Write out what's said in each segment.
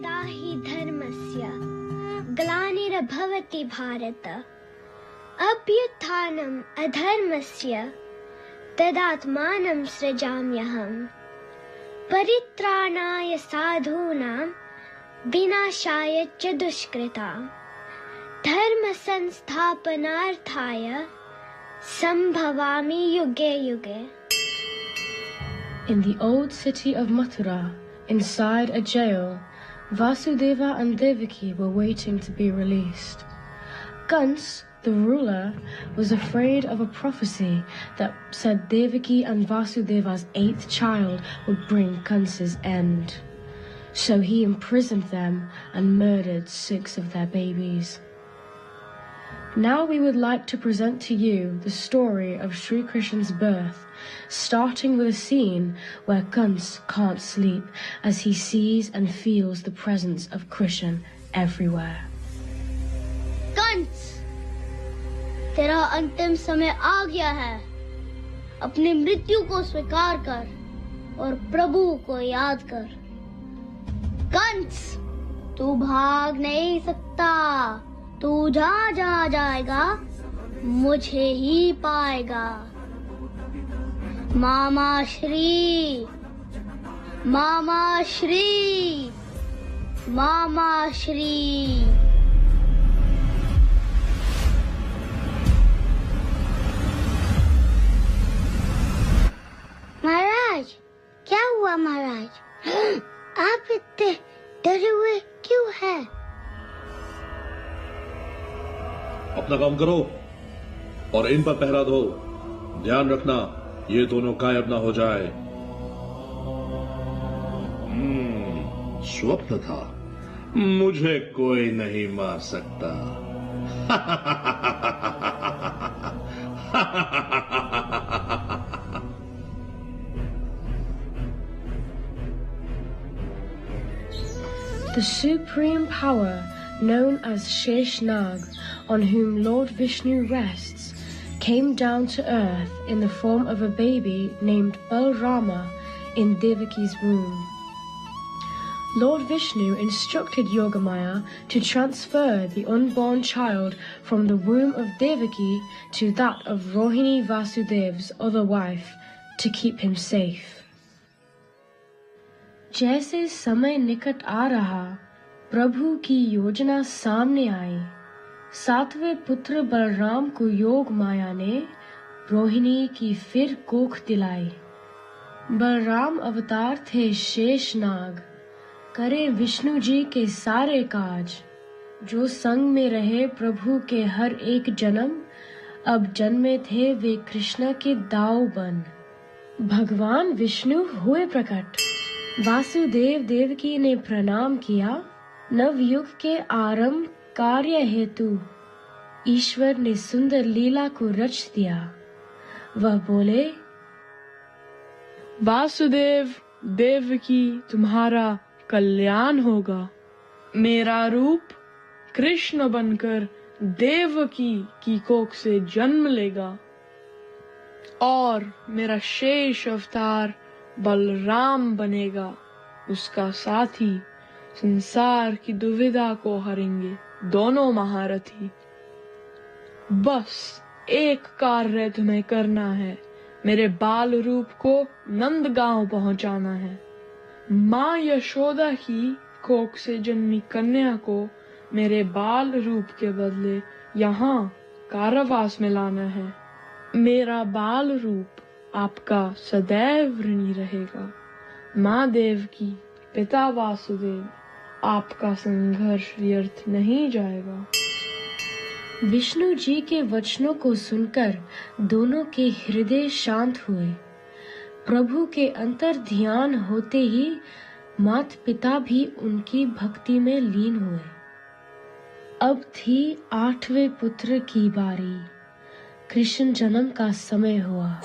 यदा हि धर्मस्य ग्लानिर्भवति भारत अभ्युत्थानम् अधर्मस्य तदात्मानं सृजाम्यहम् परित्राणाय साधूनां विनाशाय च दुष्कृतां धर्म संस्थापनार्थाय संभवामि युगे युगे. In the old city of Mathura, inside a jail, Vasudeva and Devaki were waiting to be released. Kans, the ruler, was afraid of a prophecy that said Devaki and Vasudeva's 8th child would bring Kans's end. So he imprisoned them and murdered 6 of their babies. Now we would like to present to you the story of Sri Krishna's birth, starting with a scene where Kans can't sleep as he sees and feels the presence of Krishna everywhere. Kans, तेरा अंतिम समय आ गया है. अपनी मृत्यु को स्वीकार कर और प्रभु को याद कर. कंस, तू भाग नहीं सकता. तू जहाँ जाएगा मुझे ही पाएगा. मामा श्री, मामा श्री, मामा श्री. महाराज, क्या हुआ महाराज? आप इतने डरे हुए क्यों हैं? अपना काम करो और इन पर पहरा दो. ध्यान रखना ये दोनों गायब ना हो जाए. स्वप्न था. मुझे कोई नहीं मार सकता. The supreme power known as Sheshnag, on whom Lord Vishnu rests, came down to earth in the form of a baby named Balrama in Devaki's womb. Lord Vishnu instructed Yogamaya to transfer the unborn child from the womb of Devaki to that of Rohini Vasudev's other wife to keep him safe. जैसे समय निकट आ रहा, प्रभु की योजना सामने आई. 7वें पुत्र बलराम को योग माया ने रोहिणी की फिर कोख दिलाई. बलराम अवतार थे शेषनाग, करे विष्णु जी के सारे काज. जो संग में रहे प्रभु के हर एक जन्म, अब जन्मे थे वे कृष्ण के दाव बन. भगवान विष्णु हुए प्रकट. वासुदेव देवकी ने प्रणाम किया. नवयुग के आरंभ कार्य हेतु ईश्वर ने सुंदर लीला को रच दिया. वह बोले, वासुदेव देवकी तुम्हारा कल्याण होगा. मेरा रूप कृष्ण बनकर देवकी की कोख से जन्म लेगा और मेरा शेष अवतार बलराम बनेगा. उसका साथी संसार की दुविधा को हरेंगे दोनों महारथी. बस एक कार्य तुम्हें करना है. मेरे बाल रूप को नंदगांव पहुंचाना है. माँ यशोदा की कोख से जन्मी कन्या को मेरे बाल रूप के बदले यहाँ कारावास में लाना है. मेरा बाल रूप आपका सदैव ऋणी रहेगा. माँ देवकी, पिता वासुदेव, आपका संघर्ष व्यर्थ नहीं जाएगा. विष्णु जी के वचनों को सुनकर दोनों के हृदय शांत हुए. प्रभु के अंतर ध्यान होते ही माता पिता भी उनकी भक्ति में लीन हुए. अब थी 8वें पुत्र की बारी. कृष्ण जन्म का समय हुआ.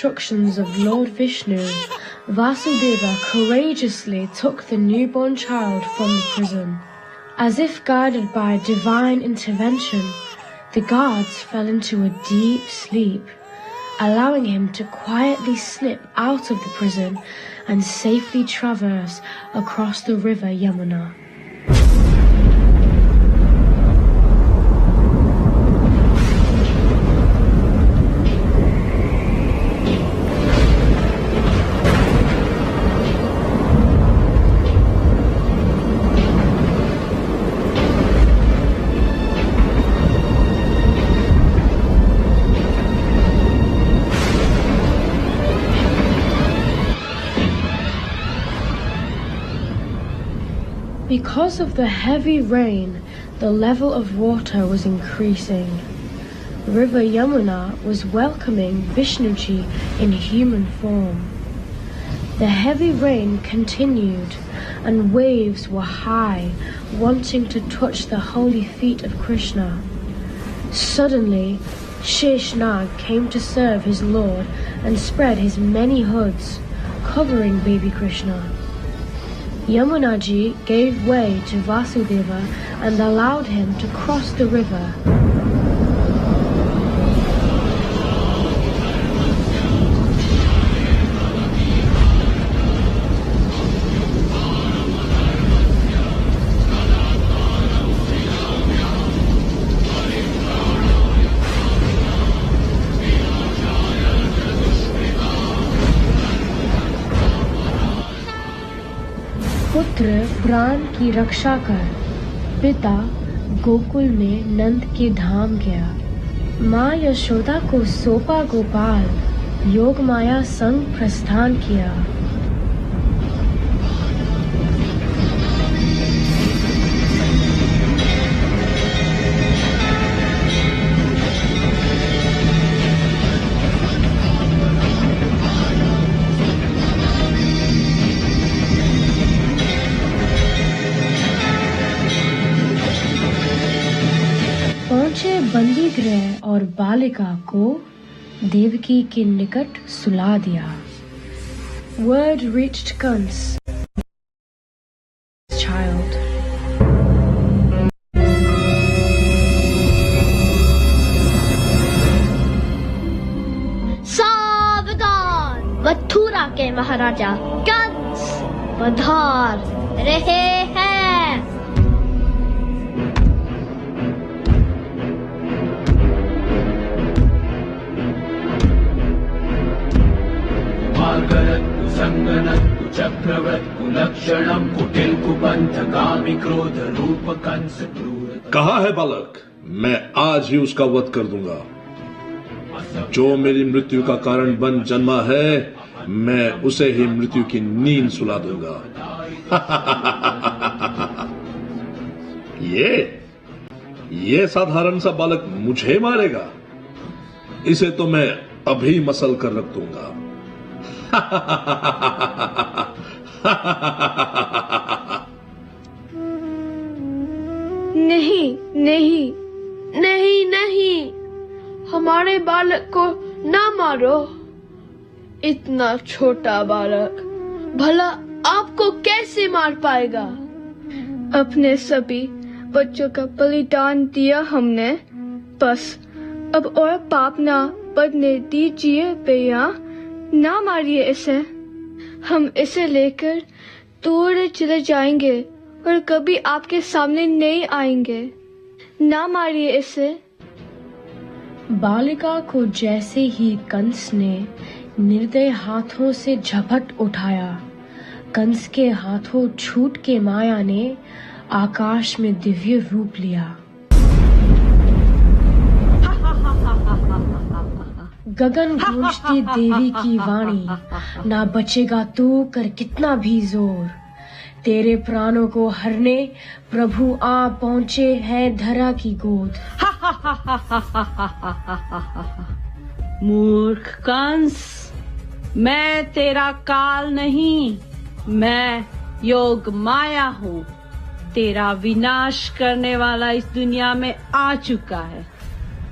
instructions of Lord Vishnu, Vasudeva courageously took the newborn child from the prison. As if guided by divine intervention, the guards fell into a deep sleep, allowing him to quietly slip out of the prison and safely traverse across the river Yamuna. Because of the heavy rain, the level of water was increasing. River Yamuna was welcoming Vishnuji in human form. The heavy rain continued, and waves were high, wanting to touch the holy feet of Krishna. Suddenly, Sheshnag came to serve his lord and spread his many hoods, covering baby Krishna. Yamunaji gave way to Vasudeva and allowed him to cross the river. पुत्र प्राण की रक्षा कर पिता गोकुल में नंद के धाम गया। माँ यशोदा को सौंपा गोपाल, योग माया संग प्रस्थान किया। पहुंचे बंदी गृह और बालिका को देवकी के निकट सुला दिया। Word reached Kans, child. सावधान! मथुरा के महाराजा कंस पधार रहे हैं। संगनत्तु चक्रवत्तु लक्षणं कुटिल कुपंथगामी क्रोध रूप कंस क्रूर। कहा है बालक, मैं आज ही उसका वध कर दूंगा। जो मेरी मृत्यु का कारण बन जन्मा है, मैं उसे ही मृत्यु की नींद सुला दूंगा। ये साधारण सा बालक मुझे मारेगा? इसे तो मैं अभी मसल कर रख दूंगा। नहीं नहीं नहीं नहीं, हमारे बालक को ना मारो। इतना छोटा बालक भला आपको कैसे मार पाएगा? अपने सभी बच्चों का बलिदान दिया हमने, बस अब और पाप ना बढ़ने दीजिए भैया। ना मारिए इसे, हम इसे लेकर दूर चले जाएंगे और कभी आपके सामने नहीं आएंगे। ना मारिए इसे। बालिका को जैसे ही कंस ने निर्दय हाथों से झपट उठाया, कंस के हाथों छूट के माया ने आकाश में दिव्य रूप लिया। गगन गूंजती देवी की वाणी, ना बचेगा तू कर कितना भी जोर। तेरे प्राणों को हरने प्रभु आ पहुँचे हैं धरा की गोद। मूर्ख कंस, मैं तेरा काल नहीं, मैं योग माया हूँ। तेरा विनाश करने वाला इस दुनिया में आ चुका है।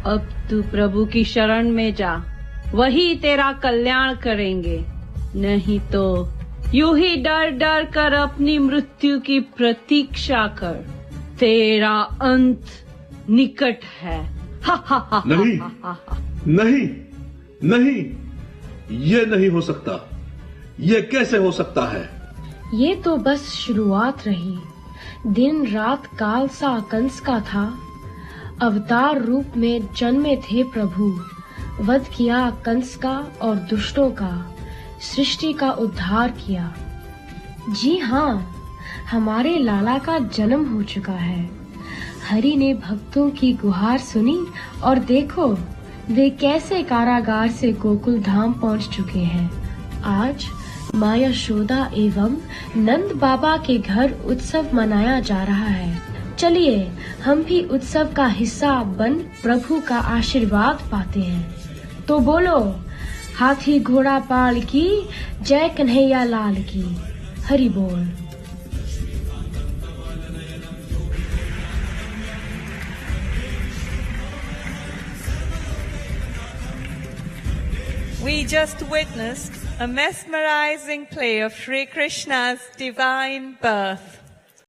अब तू प्रभु की शरण में जा, वही तेरा कल्याण करेंगे, नहीं तो यूं ही डर डर कर अपनी मृत्यु की प्रतीक्षा कर। तेरा अंत निकट है। नहीं, नहीं, नहीं, ये नहीं हो सकता। ये कैसे हो सकता है? ये तो बस शुरुआत रही। दिन रात काल सा कंस का था। अवतार रूप में जन्मे थे प्रभु। वध किया कंस का और दुष्टों का, सृष्टि का उद्धार किया। जी हाँ, हमारे लाला का जन्म हो चुका है। हरि ने भक्तों की गुहार सुनी और देखो वे कैसे कारागार से गोकुल धाम पहुंच चुके हैं। आज माँ यशोदा एवं नंद बाबा के घर उत्सव मनाया जा रहा है। चलिए हम भी उत्सव का हिस्सा बन प्रभु का आशीर्वाद पाते हैं। तो बोलो, हाथी घोड़ा पाल की जय, कन्हैया लाल की। हरि बोल। We just witnessed a mesmerizing play of Sri Krishna's divine birth.